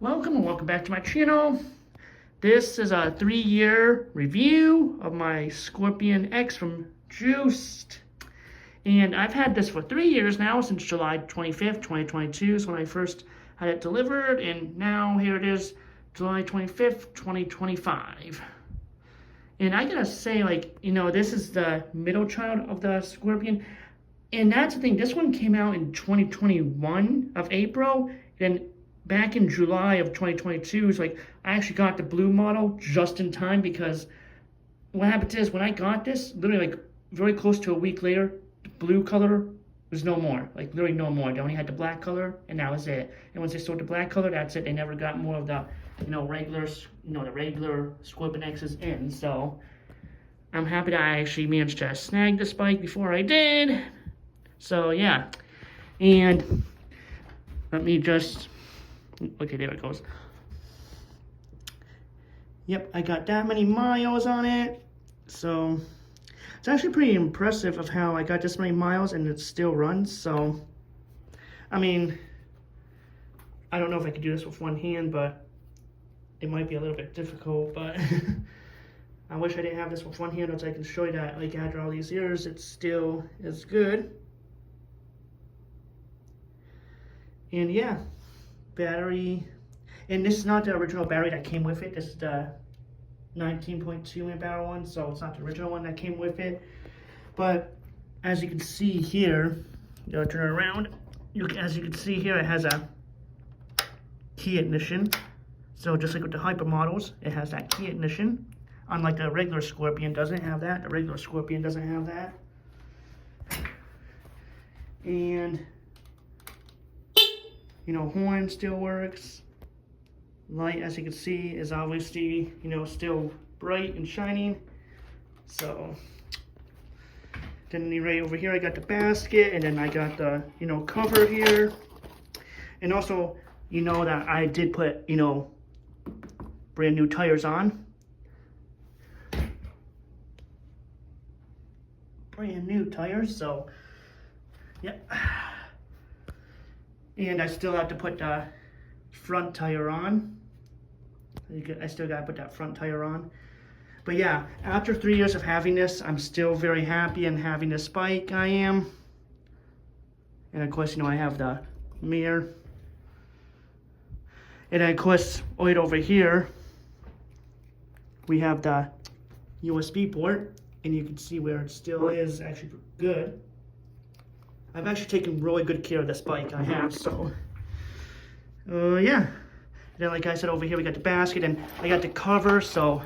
Welcome and welcome back to my channel. This is a 3-year review of my Scorpion X from Juiced. And I've had this for 3 years now, since July 25th, 2022 is when I first had it delivered. And now here it is, July 25th, 2025. And I gotta say, this is the middle child of the Scorpion. And that's the thing, this one came out in 2021 of April. And back in July of 2022, it's like I actually got the blue model just in time, because what happened is when I got this, literally very close to a week later, the blue color was no more. Literally no more. They only had the black color, and that was it. And once they sold the black color, that's it. They never got more of the, the regular Scorpion X's in. So I'm happy that I actually managed to snag this bike before I did. So yeah, and let me just. Okay, there it goes. Yep, I got that many miles on it. So it's actually pretty impressive of how I got this many miles and it still runs. So, I mean, I don't know if I could do this with one hand, but it might be a little bit difficult. But I wish I didn't have this with one hand, so I can show you that after all these years, it still is good. And yeah. Battery, and this is not the original battery that came with it. This is the 19.2 amp hour one, so it's not the original one that came with it. But as you can see here, turn it around. As you can see here, it has a key ignition. So just like with the Hyper models, it has that key ignition. Unlike the regular Scorpion, doesn't have that. The regular Scorpion doesn't have that. And horn still works. Light, as you can see, is obviously, still bright and shining. So, then right over here, I got the basket, and then I got the, cover here. And also, that I did put, brand new tires on. Brand new tires, so, yep. And I still have to put the front tire on. I still got to put that front tire on. But yeah, after 3 years of having this, I'm still very happy and having this bike. I am. And of course, I have the mirror. And then of course, right over here, we have the USB port. And you can see where it still is actually good. I've actually taken really good care of this bike, I have, so, yeah. And then, like I said, over here we got the basket, and I got the cover, so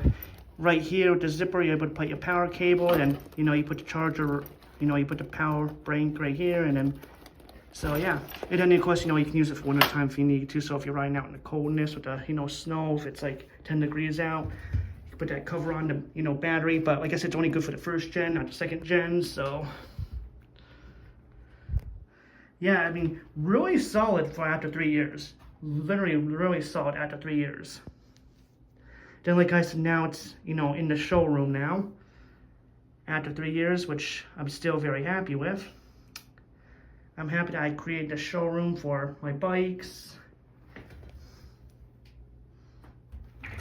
right here with the zipper, you're able to put your power cable, and, you put the charger, you put the power bank right here, and then, so, yeah. And then, of course, you can use it for winter time if you need to, so if you're riding out in the coldness with the, snow, if it's like 10 degrees out, you can put that cover on the, battery, but like I said, it's only good for the first gen, not the second gen, so. Yeah, I mean, really solid for after 3 years. Literally, really solid after 3 years. Then, like I said, now it's, in the showroom now. After 3 years, which I'm still very happy with. I'm happy that I created the showroom for my bikes.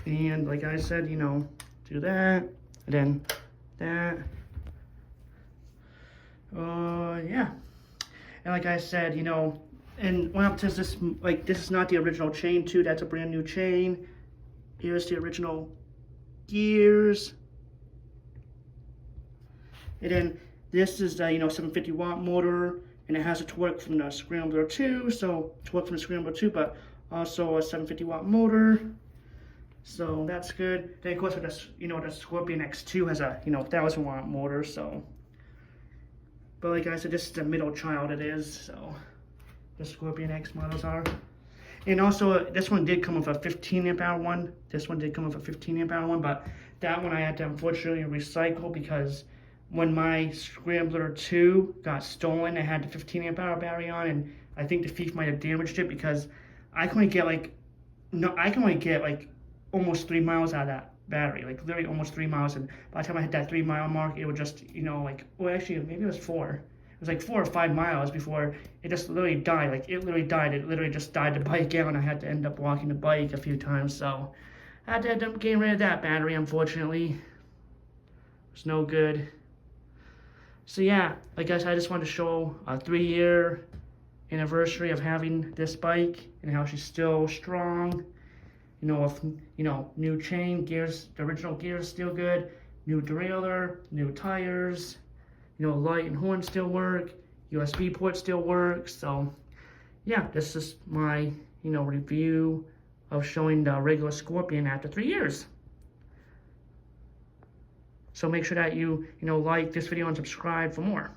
And, like I said, do that. And then that. Yeah. And like I said, and what happens is this is not the original chain too. That's a brand new chain. Here's the original gears. And then this is the, 750 watt motor, and it has a torque from the Scrambler 2. So torque from the Scrambler 2, but also a 750 watt motor. So that's good. Then of course with the Scorpion X2 has a, 1000 watt motor, so. But like I said, this is the middle child it is, so the Scorpion X models are. And also, this one did come with a 15 amp hour one. This one did come with a 15 amp hour one, but that one I had to unfortunately recycle because when my Scrambler 2 got stolen, it had the 15 amp hour battery on, and I think the thief might have damaged it because I can only get almost 3 miles out of that battery, literally almost 3 miles, and by the time I hit that 3 mile mark, it would just, well, actually, maybe it was 4. was like 4 or 5 miles before it just literally died. Like, it literally died. It literally just died the bike out, and I had to end up walking the bike a few times. So I had to end up getting rid of that battery, unfortunately. It's no good. So yeah, I guess I just wanted to show a 3-year anniversary of having this bike and how she's still strong. You know, with, you know, new chain, gears, the original gears still good, new derailleur, new tires, you know, light and horn still work, USB port still works. So yeah, this is my, you know, review of showing the regular Scorpion after 3 years. So make sure that you know, like this video and subscribe for more.